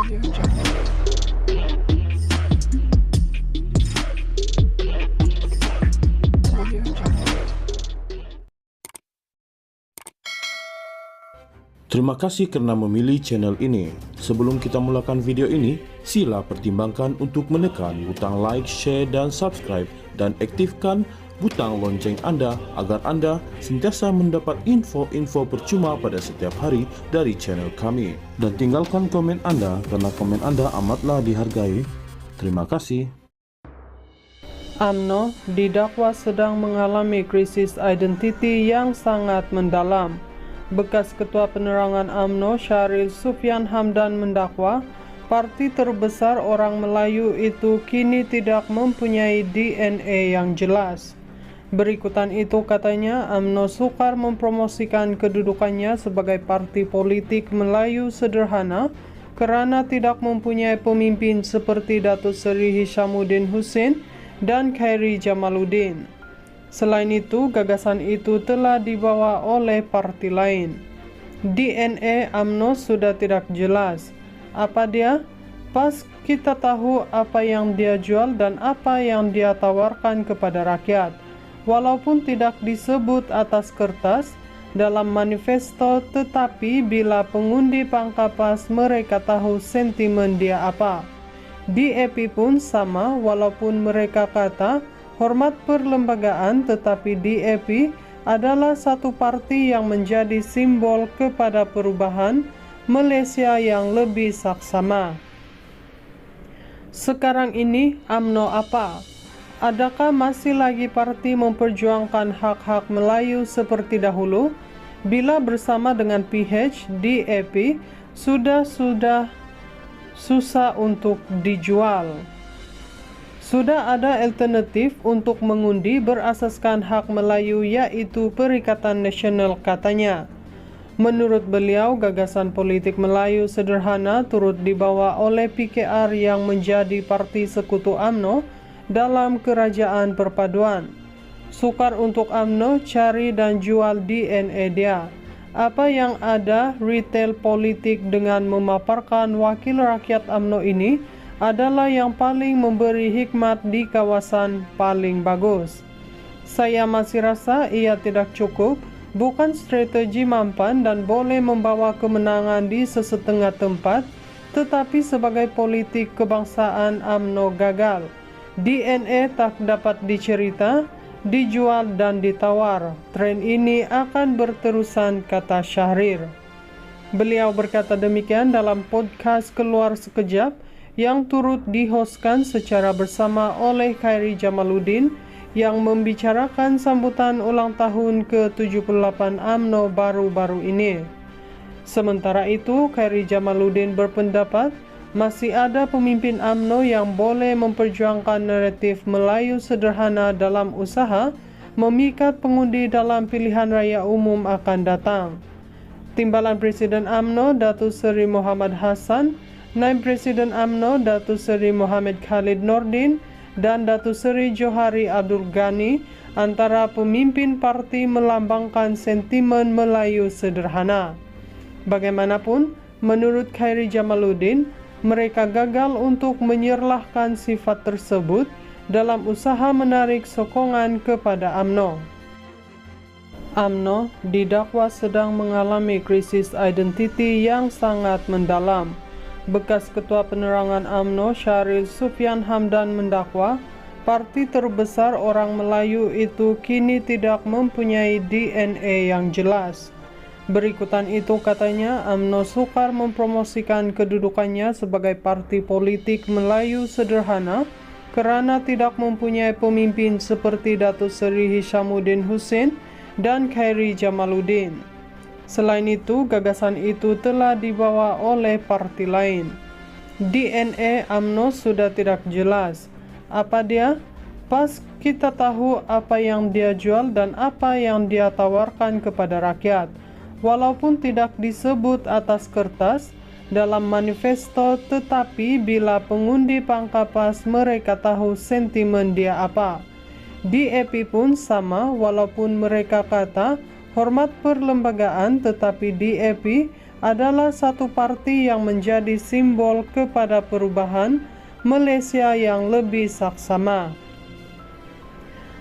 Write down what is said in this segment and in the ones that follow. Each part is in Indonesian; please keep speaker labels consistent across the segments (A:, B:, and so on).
A: Terima kasih karena memilih channel ini. Sebelum kita mulakan video ini, sila pertimbangkan untuk menekan butang like, share, dan subscribe, dan aktifkan butang lonceng Anda agar Anda sentiasa mendapat info-info percuma pada setiap hari dari channel kami. Dan tinggalkan komen Anda karena komen Anda amatlah dihargai. Terima kasih.
B: UMNO didakwa sedang mengalami krisis identiti yang sangat mendalam. Bekas Ketua Penerangan UMNO Syahril Sufyan Hamdan mendakwa parti terbesar orang Melayu itu kini tidak mempunyai DNA yang jelas. Berikutan itu katanya UMNO sukar mempromosikan kedudukannya sebagai parti politik Melayu sederhana karena tidak mempunyai pemimpin seperti Datuk Seri Hishamuddin Hussein dan Khairi Jamaluddin. Selain itu, gagasan itu telah dibawa oleh parti lain. DNA UMNO sudah tidak jelas. Apa dia? Pas kita tahu apa yang dia jual dan apa yang dia tawarkan kepada rakyat. Walaupun tidak disebut atas kertas dalam manifesto, tetapi bila pengundi Pangkapas mereka tahu sentimen dia apa. DAP pun sama, walaupun mereka kata hormat perlembagaan, tetapi DAP adalah satu parti yang menjadi simbol kepada perubahan Malaysia yang lebih saksama. Sekarang ini UMNO apa? Adakah masih lagi parti memperjuangkan hak-hak Melayu seperti dahulu? Bila bersama dengan PH, DAP sudah susah untuk dijual. Sudah ada alternatif untuk mengundi berasaskan hak Melayu, yaitu Perikatan Nasional, katanya. Menurut beliau, gagasan politik Melayu sederhana turut dibawa oleh PKR yang menjadi parti sekutu UMNO dalam kerajaan perpaduan. Sukar untuk UMNO cari dan jual DNA dia. Apa yang ada retail politik dengan memaparkan wakil rakyat UMNO ini adalah yang paling memberi hikmat di kawasan paling bagus. Saya masih rasa ia tidak cukup, bukan strategi mampan dan boleh membawa kemenangan di sesetengah tempat, tetapi sebagai politik kebangsaan UMNO gagal. DNA tak dapat dicerita, dijual dan ditawar. Tren ini akan berterusan, kata Syahril. Beliau berkata demikian dalam podcast Keluar Sekejap yang turut dihostkan secara bersama oleh Khairi Jamaluddin yang membicarakan sambutan ulang tahun ke-78 UMNO baru-baru ini. Sementara itu, Khairi Jamaluddin berpendapat masih ada pemimpin UMNO yang boleh memperjuangkan naratif Melayu sederhana dalam usaha memikat pengundi dalam pilihan raya umum akan datang. Timbalan Presiden UMNO Datuk Seri Muhammad Hassan, Naib Presiden UMNO Datuk Seri Muhammad Khalid Nordin dan Datuk Seri Johari Abdul Ghani antara pemimpin parti melambangkan sentimen Melayu sederhana. Bagaimanapun, menurut Khairi Jamaluddin, mereka gagal untuk menyerlahkan sifat tersebut dalam usaha menarik sokongan kepada UMNO. UMNO didakwa sedang mengalami krisis identiti yang sangat mendalam. Bekas Ketua Penerangan UMNO Syahril Sufyan Hamdan mendakwa parti terbesar orang Melayu itu kini tidak mempunyai DNA yang jelas. Berikutan itu katanya UMNO sukar mempromosikan kedudukannya sebagai parti politik Melayu sederhana karena tidak mempunyai pemimpin seperti Datuk Seri Hishamuddin Hussein dan Khairi Jamaluddin. Selain itu, gagasan itu telah dibawa oleh parti lain. DNA UMNO sudah tidak jelas. Apa dia? Pas kita tahu apa yang dia jual dan apa yang dia tawarkan kepada rakyat. Walaupun tidak disebut atas kertas dalam manifesto, tetapi bila pengundi Pangkapas mereka tahu sentimen dia apa. DAP pun sama, walaupun mereka kata hormat perlembagaan, tetapi DAP adalah satu parti yang menjadi simbol kepada perubahan Malaysia yang lebih saksama.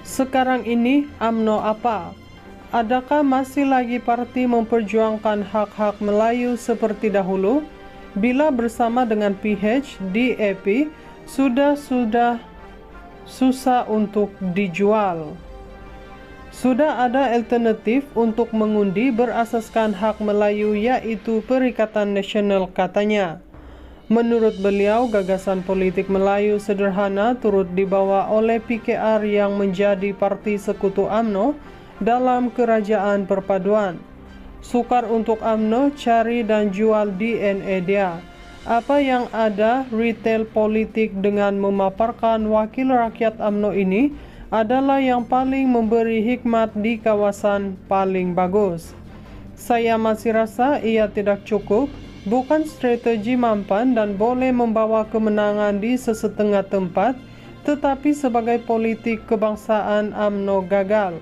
B: Sekarang ini UMNO apa? Adakah masih lagi parti memperjuangkan hak-hak Melayu seperti dahulu? Bila bersama dengan PH, DAP sudah susah untuk dijual. Sudah ada alternatif untuk mengundi berasaskan hak Melayu, yaitu Perikatan Nasional, katanya. Menurut beliau, gagasan politik Melayu sederhana turut dibawa oleh PKR yang menjadi parti sekutu UMNO dalam kerajaan perpaduan. Sukar untuk UMNO cari dan jual DNA dia. Apa yang ada retail politik dengan memaparkan wakil rakyat UMNO ini adalah yang paling memberi hikmat di kawasan paling bagus. Saya masih rasa ia tidak cukup, bukan strategi mampan dan boleh membawa kemenangan di sesetengah tempat, tetapi sebagai politik kebangsaan UMNO gagal.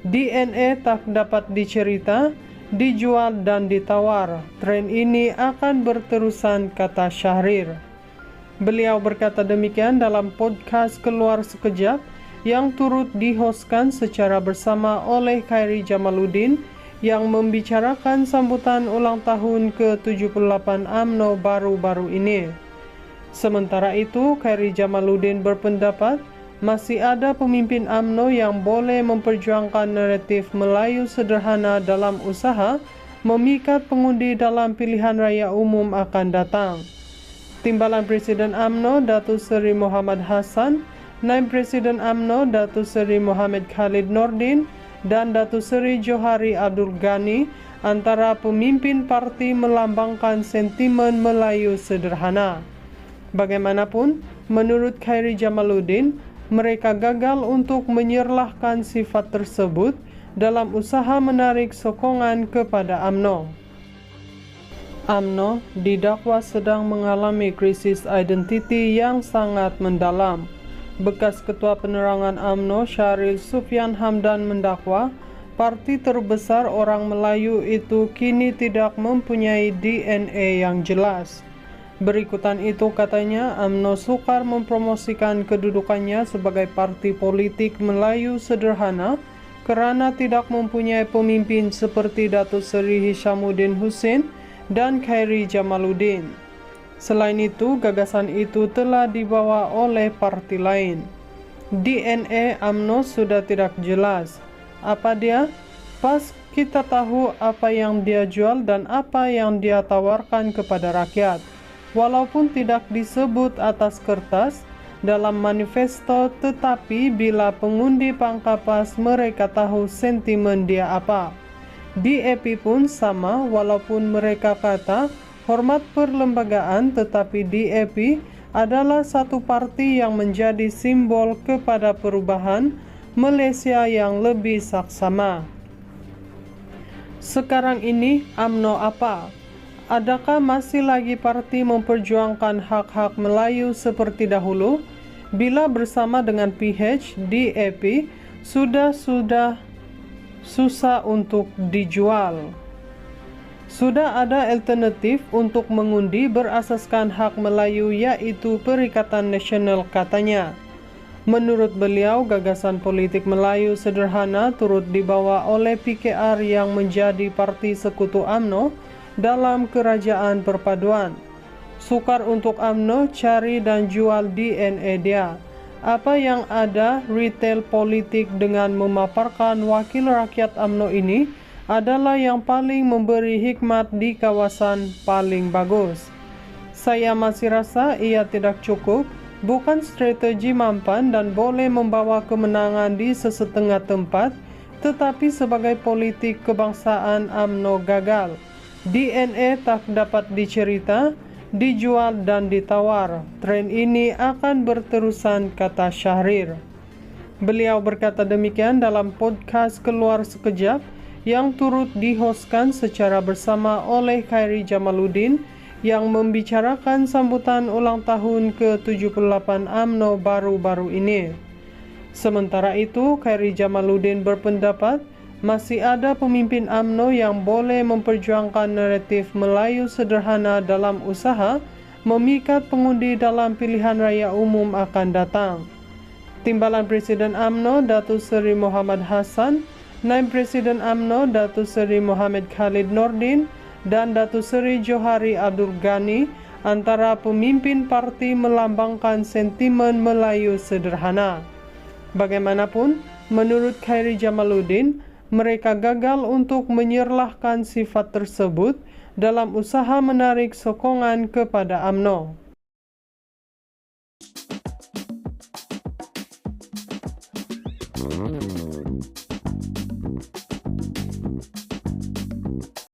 B: DNA tak dapat dicerita, dijual dan ditawar. Tren ini akan berterusan, kata Syahrir. Beliau berkata demikian dalam podcast Keluar Sekejap yang turut dihoskan secara bersama oleh Khairi Jamaluddin yang membicarakan sambutan ulang tahun ke-78 UMNO baru-baru ini. Sementara itu, Khairi Jamaluddin berpendapat masih ada pemimpin UMNO yang boleh memperjuangkan naratif Melayu sederhana dalam usaha memikat pengundi dalam pilihan raya umum akan datang. Timbalan Presiden UMNO Datuk Seri Muhammad Hassan, Naib Presiden UMNO Datuk Seri Muhammad Khalid Nordin dan Datuk Seri Johari Abdul Ghani antara pemimpin parti melambangkan sentimen Melayu sederhana. Bagaimanapun, menurut Khairi Jamaluddin, mereka gagal untuk menyerlahkan sifat tersebut dalam usaha menarik sokongan kepada UMNO. UMNO didakwa sedang mengalami krisis identiti yang sangat mendalam. Bekas Ketua Penerangan UMNO Syahril Sufyan Hamdan mendakwa parti terbesar orang Melayu itu kini tidak mempunyai DNA yang jelas. Berikutan itu katanya UMNO sukar mempromosikan kedudukannya sebagai parti politik Melayu sederhana kerana tidak mempunyai pemimpin seperti Datuk Seri Hishamuddin Hussein dan Khairi Jamaluddin. Selain itu, gagasan itu telah dibawa oleh parti lain. DNA UMNO sudah tidak jelas. Apa dia? Pas kita tahu apa yang dia jual dan apa yang dia tawarkan kepada rakyat. Walaupun tidak disebut atas kertas dalam manifesto, tetapi bila pengundi pangkapas mereka tahu sentimen dia apa. DAP pun sama, walaupun mereka kata hormat perlembagaan, tetapi DAP adalah satu parti yang menjadi simbol kepada perubahan Malaysia yang lebih saksama. Sekarang ini UMNO apa? Adakah masih lagi parti memperjuangkan hak-hak Melayu seperti dahulu? Bila bersama dengan PH, DAP sudah susah untuk dijual. Sudah ada alternatif untuk mengundi berasaskan hak Melayu, yaitu Perikatan Nasional, katanya. Menurut beliau, gagasan politik Melayu sederhana turut dibawa oleh PKR yang menjadi parti sekutu UMNO dalam kerajaan perpaduan. Sukar untuk UMNO cari dan jual DNA dia. Apa yang ada retail politik dengan memaparkan wakil rakyat UMNO ini adalah yang paling memberi hikmat di kawasan paling bagus. Saya masih rasa ia tidak cukup, bukan strategi mampan dan boleh membawa kemenangan di sesetengah tempat, tetapi sebagai politik kebangsaan UMNO gagal. DNA tak dapat dicerita, dijual dan ditawar. Tren ini akan berterusan, kata Syahrir. Beliau berkata demikian dalam podcast Keluar Sekejap yang turut dihoskan secara bersama oleh Khairi Jamaluddin yang membicarakan sambutan ulang tahun ke-78 UMNO baru-baru ini. Sementara itu, Khairi Jamaluddin berpendapat masih ada pemimpin UMNO yang boleh memperjuangkan naratif Melayu sederhana dalam usaha memikat pengundi dalam pilihan raya umum akan datang. Timbalan Presiden UMNO Datuk Seri Muhammad Hassan, Naib Presiden UMNO Datuk Seri Muhammad Khalid Nordin dan Datuk Seri Johari Abdul Ghani antara pemimpin parti melambangkan sentimen Melayu sederhana. Bagaimanapun, menurut Khairi Jamaluddin, mereka gagal untuk menyerlahkan sifat tersebut dalam usaha menarik sokongan kepada UMNO.